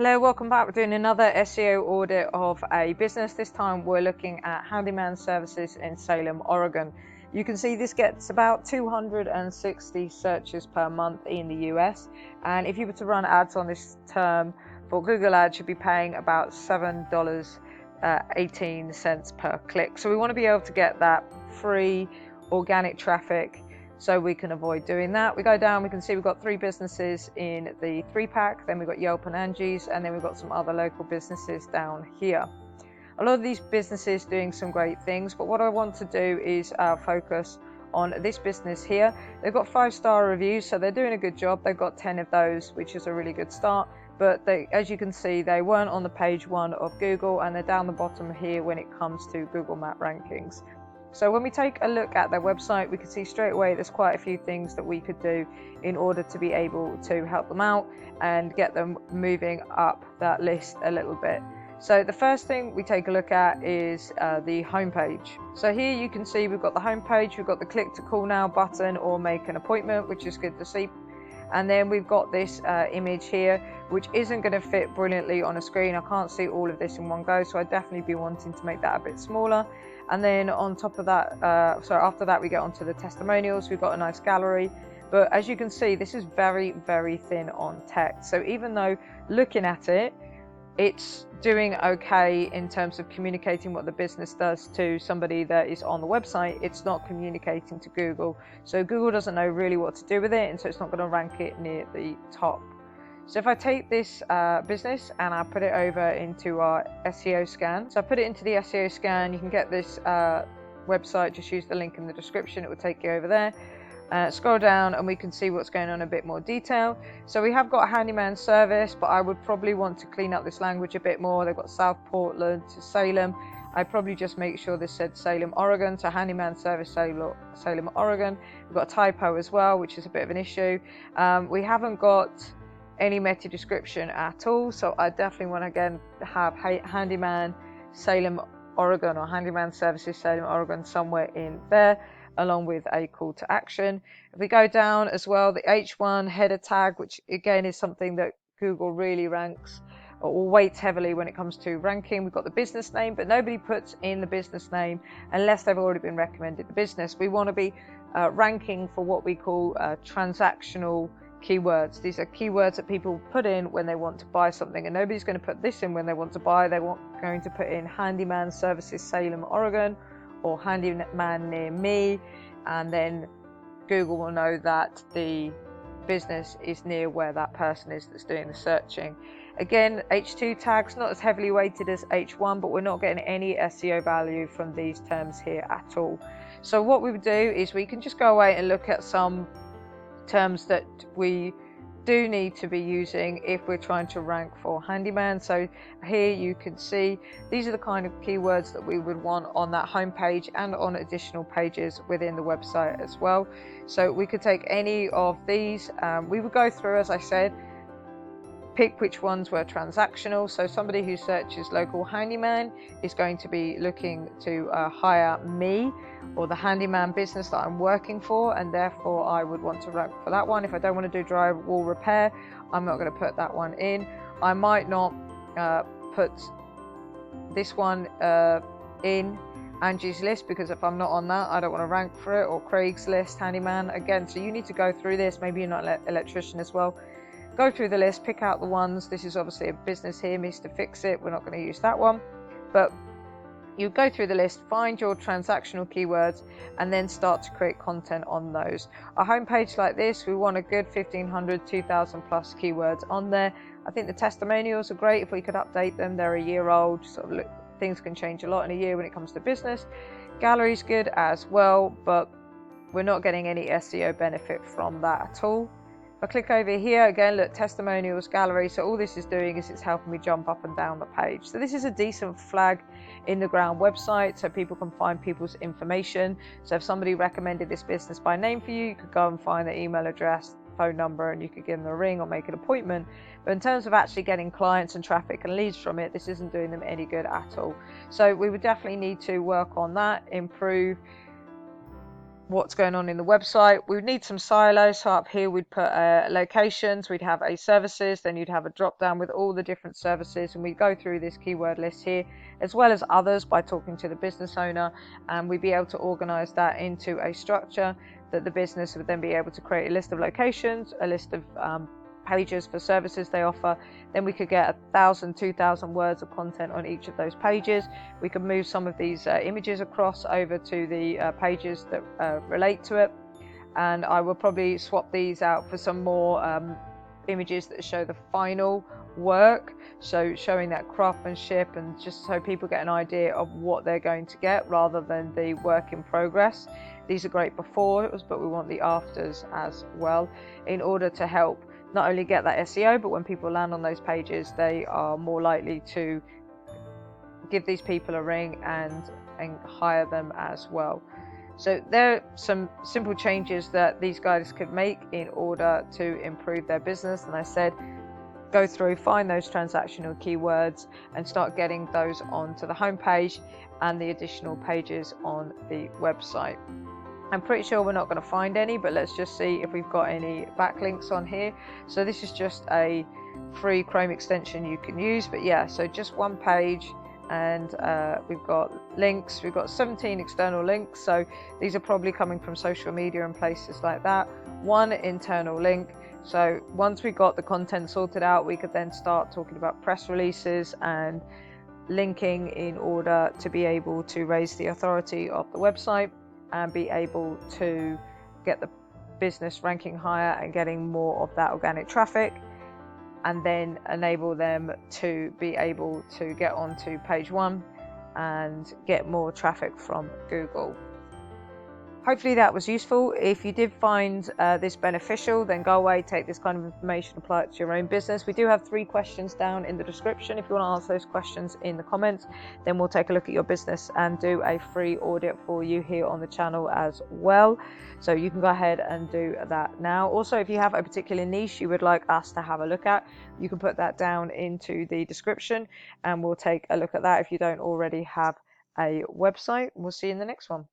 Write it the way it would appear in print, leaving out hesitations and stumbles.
Hello, welcome back. We're doing another SEO audit of a business. This time we're looking at Handyman services in Salem, Oregon. You can see this gets about 260 searches per month in the US, and if you were to run ads on this term for Google Ads, you'd be paying about $7.18 per click. So we want to be able to get that free organic traffic so we can avoid doing that. We go down, we can see we've got 3 businesses in the 3-pack, then we've got Yelp and Angie's, and then we've got some other local businesses down here. A lot of these businesses doing some great things, but what I want to do is focus on this business here. They've got 5-star reviews, so they're doing a good job. They've got 10 of those, which is a really good start. But as you can see, they weren't on the page 1 of Google, and they're down the bottom here when it comes to Google Map rankings. So when we take a look at their website, we can see straight away there's quite a few things that we could do in order to be able to help them out and get them moving up that list a little bit. So the first thing we take a look at is the homepage. So here you can see we've got the homepage, we've got the click to call now button or make an appointment, which is good to see. And then we've got this image here, which isn't going to fit brilliantly on a screen. I can't see all of this in one go, so I'd definitely be wanting to make that a bit smaller. And then on top of that, after that we get onto the testimonials. We've got a nice gallery, but as you can see, this is very, very thin on text. So even though looking at it, it's doing okay in terms of communicating what the business does to somebody that is on the website, it's not communicating to Google. So Google doesn't know really what to do with it, and so it's not going to rank it near the top. So if I take this business and I put it over into our SEO scan, so I put it into the SEO scan, you can get this website, just use the link in the description, it will take you over there. Scroll down and we can see what's going on in a bit more detail. So we have got a Handyman service, but I would probably want to clean up this language a bit more. They've got South Portland to Salem. I'd probably just make sure this said Salem, Oregon, so Handyman service Salem, Oregon. We've got a typo as well, which is a bit of an issue. We haven't got any meta description at all, so I definitely want to again have Handyman Salem, Oregon, or Handyman services Salem, Oregon somewhere in there, along with a call to action. If we go down as well, the H1 header tag, which again is something that Google really ranks or weights heavily when it comes to ranking. We've got the business name, but nobody puts in the business name unless they've already been recommended the business. We want to be ranking for what we call transactional keywords. These are keywords that people put in when they want to buy something, and nobody's going to put this in when they want to buy. They're going to put in Handyman services Salem, Oregon, or Handyman near me, and then Google will know that the business is near where that person is that's doing the searching. Again, H2 tags not as heavily weighted as H1, but we're not getting any SEO value from these terms here at all. So what we would do is we can just go away and look at some terms that we do need to be using if we're trying to rank for Handyman. So here you can see these are the kind of keywords that we would want on that homepage and on additional pages within the website as well. So we could take any of these. We would go through, as I said, pick which ones were transactional. So somebody who searches local handyman is going to be looking to hire me or the handyman business that I'm working for, and therefore I would want to rank for that one. If I don't want to do drywall repair, I'm not going to put that one in. I might not put this one in Angie's List, because if I'm not on that, I don't want to rank for it, or Craig's List handyman again. So you need to go through this. Maybe you're not an electrician as well. Go through the list, pick out the ones. This is obviously a business here, Mr. Fix It. We're not going to use that one, but you go through the list, find your transactional keywords, and then start to create content on those. A homepage like this, we want a good 1,500, 2,000 plus keywords on there. I think the testimonials are great if we could update them. They're a year old, sort of things can change a lot in a year when it comes to business. Gallery's good as well, but we're not getting any SEO benefit from that at all. If I click over here again, look, testimonials, gallery. So all this is doing is it's helping me jump up and down the page. So this is a decent flag in the ground website, so people can find people's information. So if somebody recommended this business by name for you, you could go and find their email address, phone number, and you could give them a ring or make an appointment. But in terms of actually getting clients and traffic and leads from it, this isn't doing them any good at all. So we would definitely need to work on that, improve what's going on in the website. We would need some silos. So up here we'd put locations, we'd have a services, then you'd have a drop down with all the different services, and we'd go through this keyword list here as well as others by talking to the business owner, and we'd be able to organize that into a structure that the business would then be able to create a list of locations, a list of pages for services they offer. Then we could get 1,000, 2,000 words of content on each of those pages. We could move some of these images across over to the pages that relate to it, and I will probably swap these out for some more images that show the final work, so showing that craftsmanship, and just so people get an idea of what they're going to get rather than the work in progress. These are great befores, but we want the afters as well, in order to help not only get that SEO, but when people land on those pages, they are more likely to give these people a ring and hire them as well. So there are some simple changes that these guys could make in order to improve their business. And I said, go through, find those transactional keywords and start getting those onto the homepage and the additional pages on the website. I'm pretty sure we're not going to find any, but let's just see if we've got any backlinks on here. So this is just a free Chrome extension you can use, but yeah, so just one page, and we've got links. We've got 17 external links, so these are probably coming from social media and places like that. One internal link. So once we got the content sorted out, we could then start talking about press releases and linking in order to be able to raise the authority of the website and be able to get the business ranking higher and getting more of that organic traffic, and then enable them to be able to get onto page 1 and get more traffic from Google. Hopefully that was useful. If you did find this beneficial, then go away, take this kind of information, apply it to your own business. We do have 3 questions down in the description. If you want to answer those questions in the comments, then we'll take a look at your business and do a free audit for you here on the channel as well. So you can go ahead and do that now. Also, if you have a particular niche you would like us to have a look at, you can put that down into the description and we'll take a look at that if you don't already have a website. We'll see you in the next one.